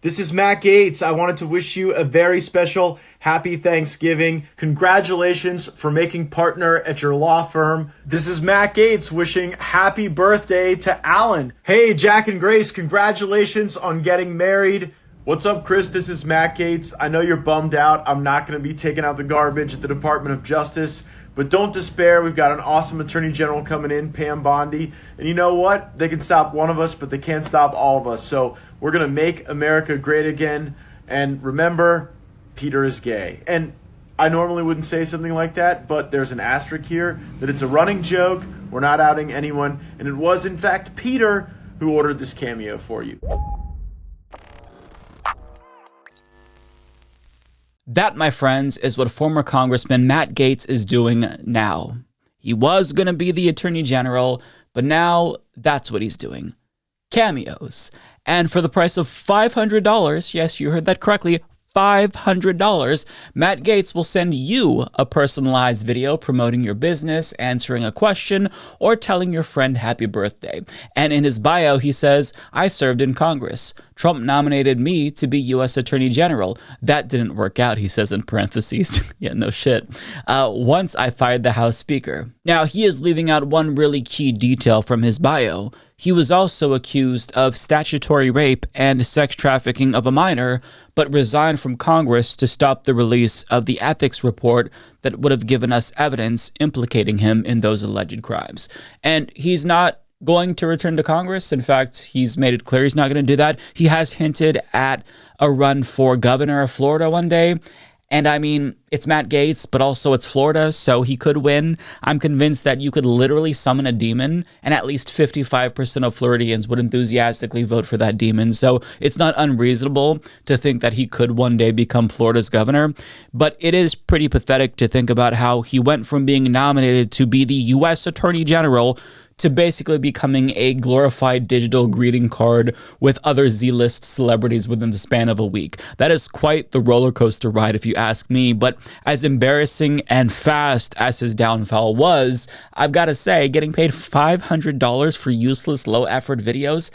This is Matt Gaetz. I wanted to wish you a very special happy Thanksgiving. Congratulations for making partner at your law firm. This is Matt Gaetz wishing happy birthday to Alan. Hey, Jack and Grace, congratulations on getting married. What's up, Chris? This is Matt Gaetz. I know you're bummed out. I'm not going to be taking out the garbage at the Department of Justice, but don't despair. We've got an awesome Attorney General coming in, Pam Bondi. And you know what? They can stop one of us, but they can't stop all of us. So we're going to make America great again. And remember, Peter is gay. And I normally wouldn't say something like that, but there's an asterisk here that it's a running joke. We're not outing anyone. And it was, in fact, Peter who ordered this Cameo for you. That, my friends, is what former Congressman Matt Gaetz is doing now. He was going to be the Attorney General, but now that's what he's doing. Cameos. And for the price of $500, yes, you heard that correctly, $500, Matt Gaetz will send you a personalized video promoting your business, answering a question, or telling your friend happy birthday. And in his bio, he says, I served in Congress. Trump nominated me to be U.S. Attorney General. That didn't work out, he says in parentheses. Yeah, no shit. Once I fired the House Speaker. Now, he is leaving out one really key detail from his bio. He was also accused of statutory rape and sex trafficking of a minor, but resigned from Congress to stop the release of the ethics report that would have given us evidence implicating him in those alleged crimes. And he's not going to return to Congress. In fact, he's made it clear he's not going to do that. He has hinted at a run for governor of Florida one day. And I mean, it's Matt Gaetz, but also it's Florida, so he could win. I'm convinced that you could literally summon a demon, and at least 55% of Floridians would enthusiastically vote for that demon. So it's not unreasonable to think that he could one day become Florida's governor. But it is pretty pathetic to think about how he went from being nominated to be the U.S. Attorney General to basically becoming a glorified digital greeting card with other Z-list celebrities within the span of a week. That is quite the roller coaster ride, if you ask me. But as embarrassing and fast as his downfall was, I've got to say, getting paid $500 for useless, low-effort videos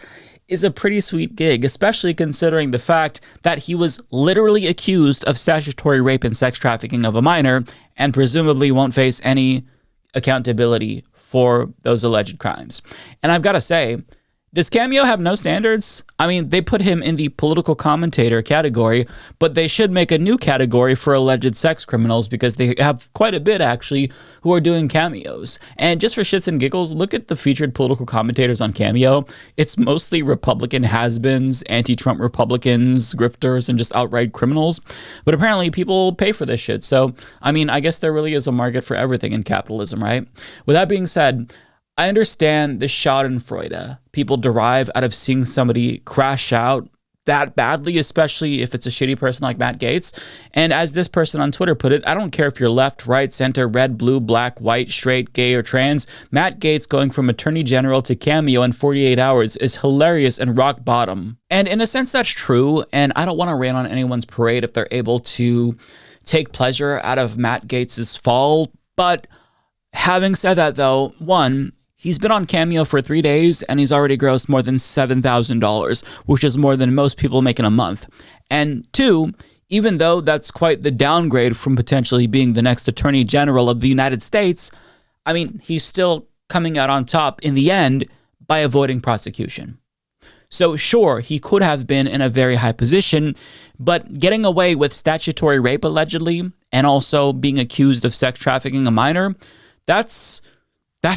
is a pretty sweet gig, especially considering the fact that he was literally accused of statutory rape and sex trafficking of a minor, and presumably won't face any accountability for those alleged crimes. And I've got to say, does Cameo have no standards? I mean, they put him in the political commentator category, but they should make a new category for alleged sex criminals because they have quite a bit, actually, who are doing cameos. And just for shits and giggles, look at the featured political commentators on Cameo. It's mostly Republican has-beens, anti-Trump Republicans, grifters, and just outright criminals. But apparently people pay for this shit. So, I mean, I guess there really is a market for everything in capitalism, right? With that being said, I understand the schadenfreude people derive out of seeing somebody crash out that badly, especially if it's a shitty person like Matt Gaetz. And as this person on Twitter put it, I don't care if you're left, right, center, red, blue, black, white, straight, gay, or trans. Matt Gaetz going from Attorney General to Cameo in 48 hours is hilarious and rock bottom. And in a sense, that's true. And I don't want to rain on anyone's parade if they're able to take pleasure out of Matt Gaetz's fall. But having said that, though, one, he's been on Cameo for 3 days, and he's already grossed more than $7,000, which is more than most people make in a month. And two, even though that's quite the downgrade from potentially being the next Attorney General of the United States, I mean, he's still coming out on top in the end by avoiding prosecution. So sure, he could have been in a very high position, but getting away with statutory rape allegedly, and also being accused of sex trafficking a minor, that's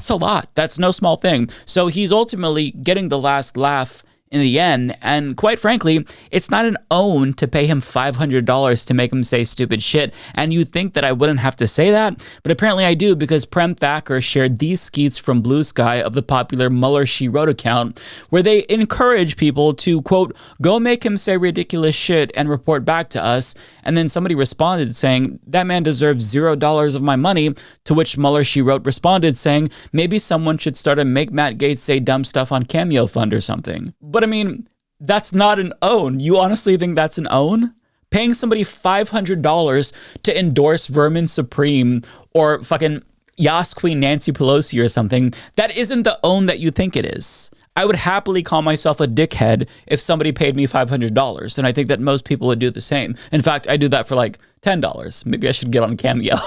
a lot. That's no small thing. So he's ultimately getting the last laugh in the end, and quite frankly, it's not an own to pay him $500 to make him say stupid shit, and you'd think that I wouldn't have to say that, but apparently I do, because Prem Thacker shared these skeets from Blue Sky of the popular Mueller She Wrote account, where they encourage people to, quote, go make him say ridiculous shit and report back to us, and then somebody responded saying, that man deserves $0 of my money, to which Mueller She Wrote responded saying, maybe someone should start a Make Matt Gaetz Say Dumb Stuff on Cameo fund or something. But I mean, that's not an own. You honestly think that's an own? Paying somebody $500 to endorse Vermin Supreme or fucking Yas Queen Nancy Pelosi or something, that isn't the own that you think it is. I would happily call myself a dickhead if somebody paid me $500. And I think that most people would do the same. In fact, I do that for like $10. Maybe I should get on Cameo.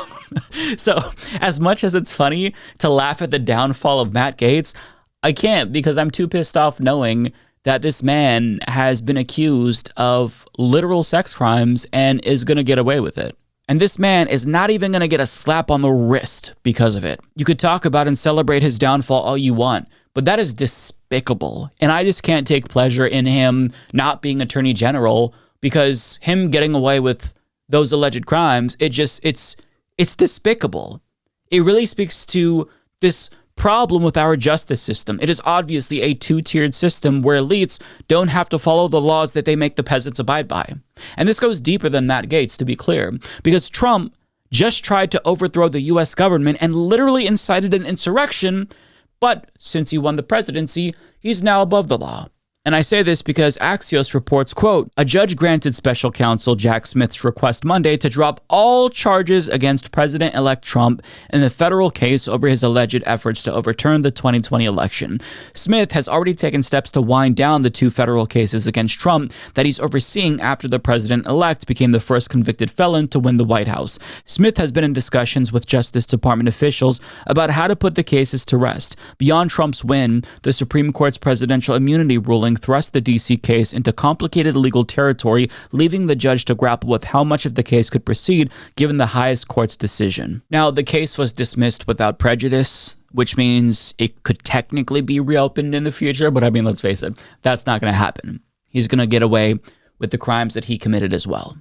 So as much as it's funny to laugh at the downfall of Matt Gaetz, I can't, because I'm too pissed off knowing that this man has been accused of literal sex crimes and is going to get away with it. And this man is not even going to get a slap on the wrist because of it. You could talk about and celebrate his downfall all you want, but that is despicable. And I just can't take pleasure in him not being attorney general, because him getting away with those alleged crimes, it's despicable. It really speaks to this problem with our justice system. It is obviously a two-tiered system where elites don't have to follow the laws that they make the peasants abide by. And this goes deeper than Matt Gaetz, to be clear, because Trump just tried to overthrow the U.S. government and literally incited an insurrection, but since he won the presidency, he's now above the law. And I say this because Axios reports, quote, a judge granted special counsel Jack Smith's request Monday to drop all charges against President-elect Trump in the federal case over his alleged efforts to overturn the 2020 election. Smith has already taken steps to wind down the two federal cases against Trump that he's overseeing after the president-elect became the first convicted felon to win the White House. Smith has been in discussions with Justice Department officials about how to put the cases to rest. Beyond Trump's win, the Supreme Court's presidential immunity ruling thrust the D.C. case into complicated legal territory, leaving the judge to grapple with how much of the case could proceed given the highest court's decision. Now, the case was dismissed without prejudice, which means it could technically be reopened in the future, but I mean, let's face it, that's not going to happen. He's going to get away with the crimes that he committed as well.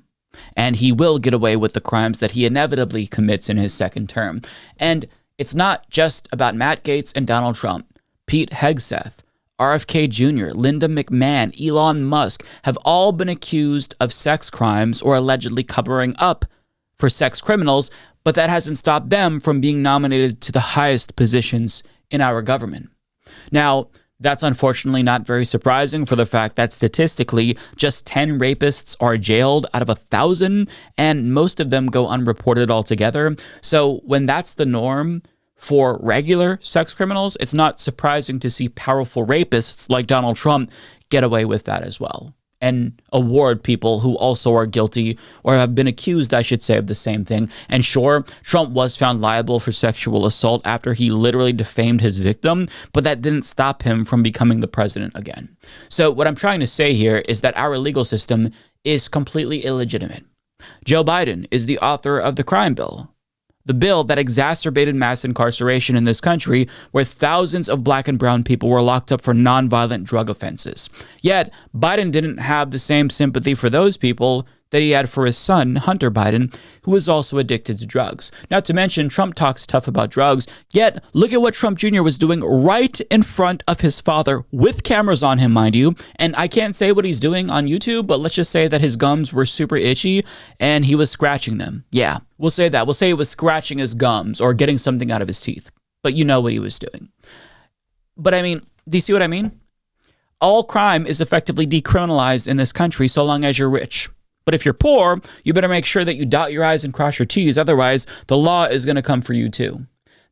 And he will get away with the crimes that he inevitably commits in his second term. And it's not just about Matt Gaetz and Donald Trump. Pete Hegseth, RFK Jr., Linda McMahon, Elon Musk have all been accused of sex crimes or allegedly covering up for sex criminals, but that hasn't stopped them from being nominated to the highest positions in our government. Now, that's unfortunately not very surprising for the fact that statistically, just 10 rapists are jailed out of 1,000, and most of them go unreported altogether. So when that's the norm for regular sex criminals, it's not surprising to see powerful rapists like Donald Trump get away with that as well, and award people who also are guilty or have been accused, I should say, of the same thing. And sure, Trump was found liable for sexual assault after he literally defamed his victim, but that didn't stop him from becoming the president again. So what I'm trying to say here is that our legal system is completely illegitimate. Joe Biden is the author of the crime bill, the bill that exacerbated mass incarceration in this country, where thousands of black and brown people were locked up for nonviolent drug offenses. Yet, Biden didn't have the same sympathy for those people that he had for his son, Hunter Biden, who was also addicted to drugs. Not to mention, Trump talks tough about drugs, yet look at what Trump Jr. was doing right in front of his father, with cameras on him, mind you. And I can't say what he's doing on YouTube, but let's just say that his gums were super itchy and he was scratching them. Yeah, we'll say that. We'll say it was scratching his gums or getting something out of his teeth. But you know what he was doing. But I mean, do you see what I mean? All crime is effectively decriminalized in this country so long as you're rich. But if you're poor, you better make sure that you dot your I's and cross your T's. Otherwise, the law is going to come for you too.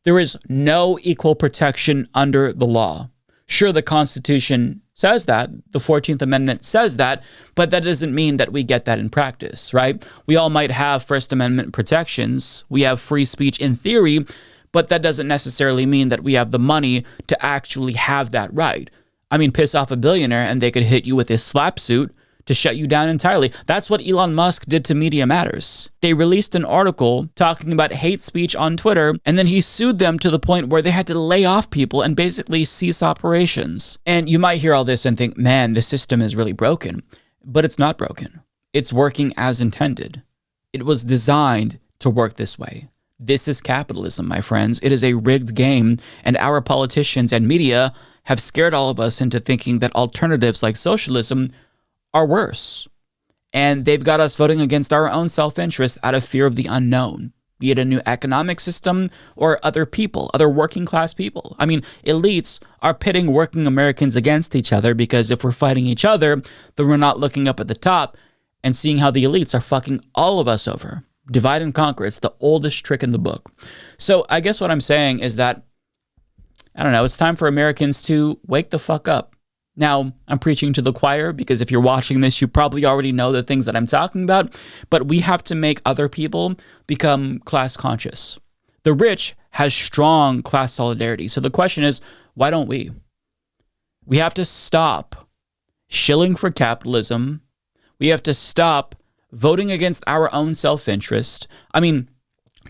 There is no equal protection under the law. Sure, the Constitution says that, the 14th Amendment says that, but that doesn't mean that we get that in practice, right? We all might have First Amendment protections. We have free speech in theory, but that doesn't necessarily mean that we have the money to actually have that right. I mean, piss off a billionaire and they could hit you with his slap suit to shut you down entirely. That's what Elon Musk did to Media Matters. They released an article talking about hate speech on Twitter, and then he sued them to the point where they had to lay off people and basically cease operations. And you might hear all this and think, man, the system is really broken. But it's not broken. It's working as intended. It was designed to work this way. This is capitalism, my friends. It is a rigged game, and our politicians and media have scared all of us into thinking that alternatives like socialism are worse. And they've got us voting against our own self-interest out of fear of the unknown, be it a new economic system or other people, other working class people. I mean, elites are pitting working Americans against each other because if we're fighting each other, then we're not looking up at the top and seeing how the elites are fucking all of us over. Divide and conquer. It's the oldest trick in the book. So I guess what I'm saying is that I don't know, it's time for Americans to wake the fuck up. Now, I'm preaching to the choir because if you're watching this, you probably already know the things that I'm talking about, but we have to make other people become class conscious. The rich has strong class solidarity. So the question is, why don't we? We have to stop shilling for capitalism. We have to stop voting against our own self-interest. I mean,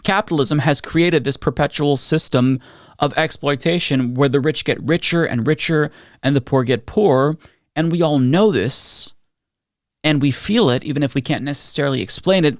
capitalism has created this perpetual system of exploitation where the rich get richer and richer and the poor get poorer. And we all know this and we feel it, even if we can't necessarily explain it.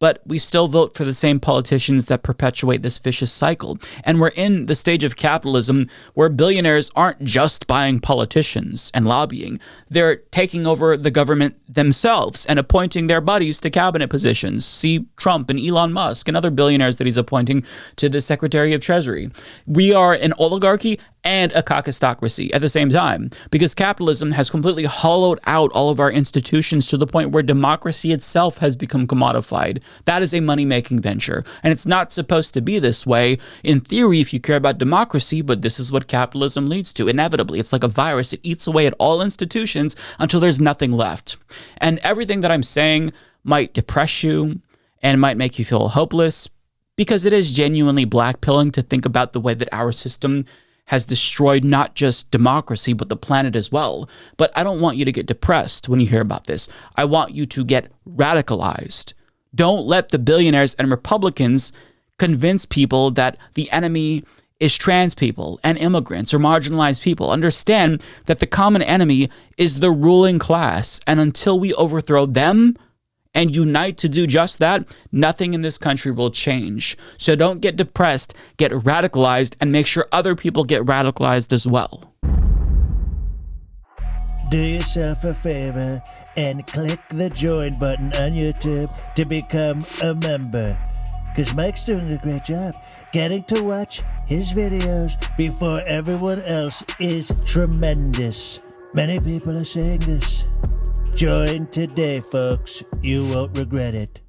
But we still vote for the same politicians that perpetuate this vicious cycle. And we're in the stage of capitalism where billionaires aren't just buying politicians and lobbying. They're taking over the government themselves and appointing their buddies to cabinet positions. See Trump and Elon Musk and other billionaires that he's appointing to the Secretary of Treasury. We are an oligarchy and a caucustocracy at the same time, because capitalism has completely hollowed out all of our institutions to the point where democracy itself has become commodified. That is a money-making venture, and it's not supposed to be this way in theory if you care about democracy, but this is what capitalism leads to. Inevitably, it's like a virus. It eats away at all institutions until there's nothing left. And everything that I'm saying might depress you and might make you feel hopeless, because it is genuinely blackpilling to think about the way that our system has destroyed not just democracy, but the planet as well. But I don't want you to get depressed when you hear about this. I want you to get radicalized. Don't let the billionaires and Republicans convince people that the enemy is trans people and immigrants or marginalized people. Understand that the common enemy is the ruling class. And until we overthrow them and unite to do just that, nothing in this country will change. So don't get depressed, get radicalized, and make sure other people get radicalized as well. Do yourself a favor and click the join button on YouTube to become a member. Because Mike's doing a great job. Getting to watch his videos before everyone else is tremendous. Many people are saying this. Join today, folks. You won't regret it.